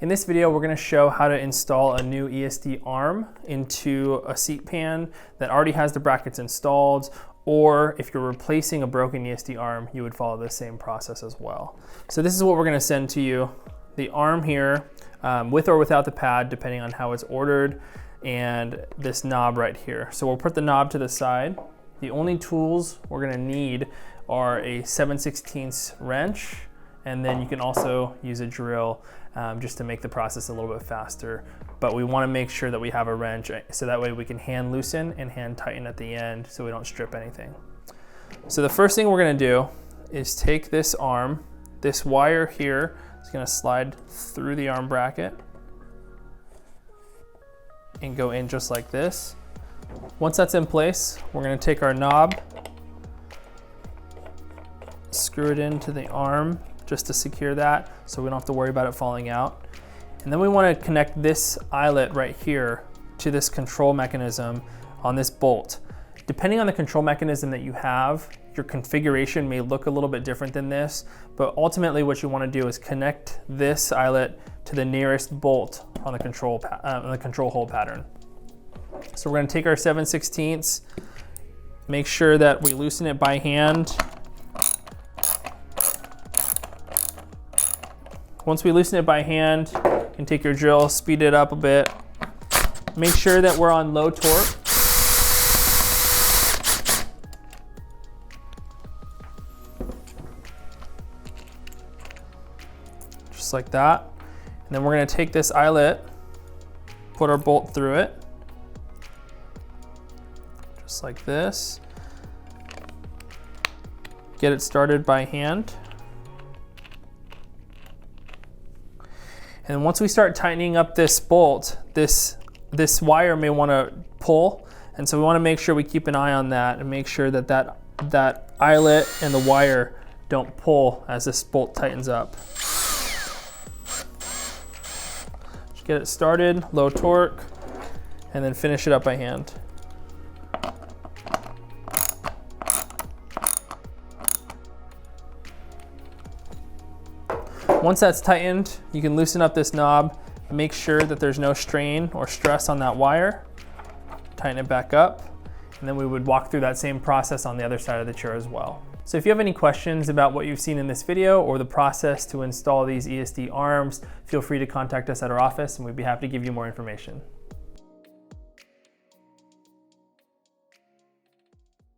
In this video, we're going to show how to install a new ESD arm into a seat pan that already has the brackets installed, or if you're replacing a broken ESD arm, you would follow the same process as well. So this is what we're going to send to you. The arm here, with or without the pad, depending on how it's ordered, and this knob right here. So we'll put the knob to the side. The only tools we're going to need are a 7/16 wrench, and then you can also use a drill just to make the process a little bit faster. But we want to make sure that we have a wrench so that way we can hand loosen and hand tighten at the end so we don't strip anything. So the first thing we're going to do is take this arm. This wire here is going to slide through the arm bracket and go in just like this. Once that's in place, we're going to take our knob, screw it into the arm just to secure that so we don't have to worry about it falling out. And then we want to connect this eyelet right here to this control mechanism on this bolt. Depending on the control mechanism that you have, your configuration may look a little bit different than this, but ultimately what you want to do is connect this eyelet to the nearest bolt on the control hole pattern. So we're going to take our 7/16, make sure that we loosen it by hand. Once we loosen it by hand, you can take your drill, speed it up a bit. Make sure that we're on low torque. Just like that. And then we're going to take this eyelet, put our bolt through it. Just like this. Get it started by hand. And once we start tightening up this bolt, this wire may want to pull, and so we want to make sure we keep an eye on that and make sure that that eyelet and the wire don't pull as this bolt tightens up. Just get it started, low torque, and then finish it up by hand. Once that's tightened, you can loosen up this knob, make sure that there's no strain or stress on that wire, tighten it back up, and then we would walk through that same process on the other side of the chair as well. So if you have any questions about what you've seen in this video or the process to install these ESD arms, feel free to contact us at our office and we'd be happy to give you more information.